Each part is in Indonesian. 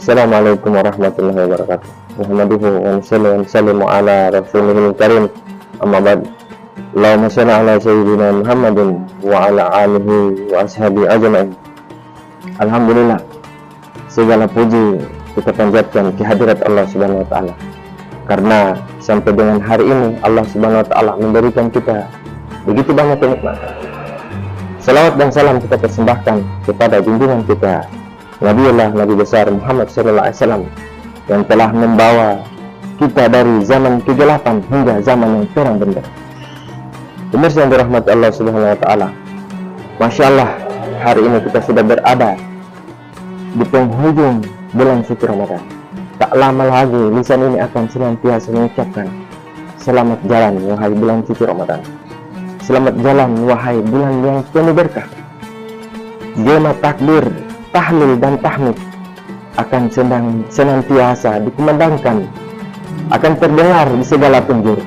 Assalamualaikum warahmatullahi wabarakatuh. Muhammaduhu wa sallallahu ala rasulihil karim. Amma ba'd. Allahumma shalli ala sayyidina Muhammadin wa ala alihi wa ashabi ajma'in. Alhamdulillah, segala puji kita panjatkan kehadirat Allah Subhanahu wa taala. Karena sampai dengan hari ini Allah Subhanahu wa taala memberikan kita begitu banyak kenikmatan. Salawat dan salam kita persembahkan kepada junjungan kita Nabiullah Nabi besar Muhammad sallallahu alaihi wasallam yang telah membawa kita dari zaman kegelapan hingga zaman yang terang benderang. Pemirsa yang dirahmati Allah Subhanahu wa taala, Masya Allah, hari ini kita sudah berada di penghujung bulan suci Ramadan. Tak lama lagi lisan ini akan senantiasa mengucapkan selamat jalan wahai bulan suci Ramadan. Selamat jalan wahai bulan yang penuh berkah. Gema takbir, tahlil dan tahmid akan senantiasa dikumandangkan, akan terdengar di segala penjuru.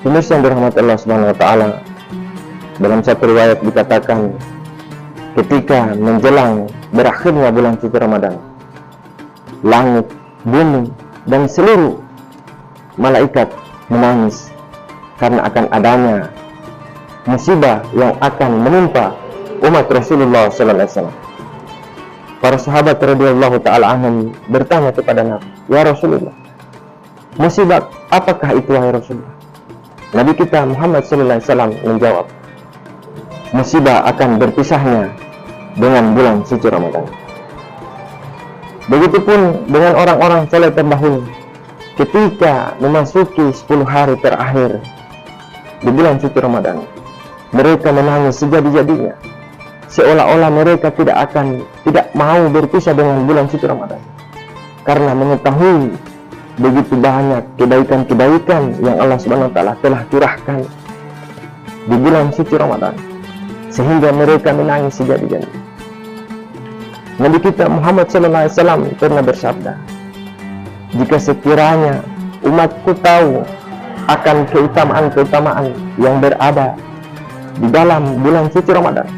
Pemirsa yang dirahmati Allah Subhanahu wa taala, dalam satu riwayat dikatakan ketika menjelang berakhirnya bulan suci Ramadan, langit, bumi dan seluruh malaikat menangis karena akan adanya musibah yang akan menimpa umat Rasulullah sallallahu alaihi wasallam. Para sahabat radhiyallahu taala anhum bertanya kepada Nabi, "Ya Rasulullah, musibah apakah itu wahai Rasulullah?" Nabi kita Muhammad sallallahu alaihi wasallam menjawab, "Musibah akan berpisahnya dengan bulan suci Ramadan." Begitupun dengan orang-orang saleh terdahulu, ketika memasuki 10 hari terakhir di bulan suci Ramadan, mereka menangis sejadi-jadinya, seolah-olah mereka tidak mau berpisah dengan bulan suci Ramadan, karena mengetahui begitu banyak kebaikan-kebaikan yang Allah Subhanahu wa taala telah curahkan di bulan suci Ramadan, sehingga mereka menangis sejadi-jadinya. Nabi kita Muhammad sallallahu alaihi wasallam pernah bersabda, "Jika sekiranya umatku tahu akan keutamaan-keutamaan yang berada di dalam bulan suci Ramadan,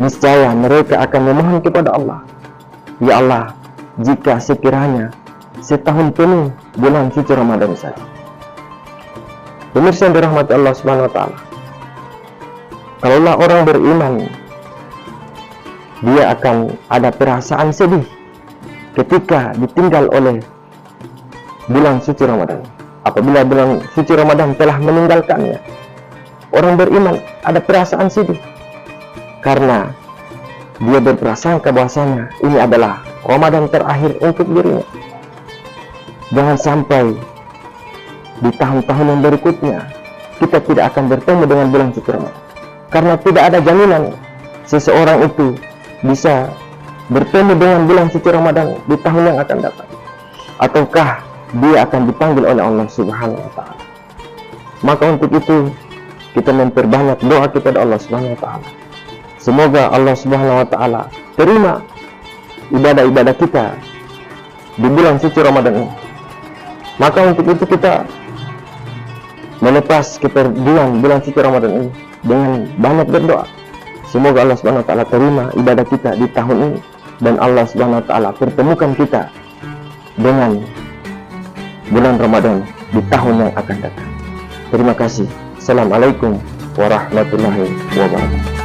niscaya mereka akan memohon kepada Allah, ya Allah, jika sekiranya setahun penuh bulan suci Ramadan saja." Pemirsa yang dirahmati Allah Subhanahu wa taala, kalaulah orang beriman, dia akan ada perasaan sedih ketika ditinggal oleh bulan suci Ramadan. Apabila bulan suci Ramadan telah meninggalkannya, orang beriman ada perasaan sedih karena dia berprasangka bahwasanya ini adalah Ramadan terakhir untuk dirinya. Jangan sampai di tahun-tahun yang berikutnya kita tidak akan bertemu dengan bulan suci Ramadan, karena tidak ada jaminan seseorang itu bisa bertemu dengan bulan suci Ramadan di tahun yang akan datang, ataukah dia akan dipanggil oleh Allah Subhanahu wa taala. Maka untuk itu kita memperbanyak doa kepada Allah Subhanahu wa taala. Semoga Allah Subhanahu wa taala terima ibadah-ibadah kita di bulan suci Ramadan ini. Maka untuk itu kita melepas kepergian bulan suci Ramadan ini dengan banyak berdoa. Semoga Allah Subhanahu wa taala terima ibadah kita di tahun ini, dan Allah Subhanahu wa taala pertemukan kita dengan bulan Ramadan di tahun yang akan datang. Terima kasih. Assalamualaikum warahmatullahi wabarakatuh.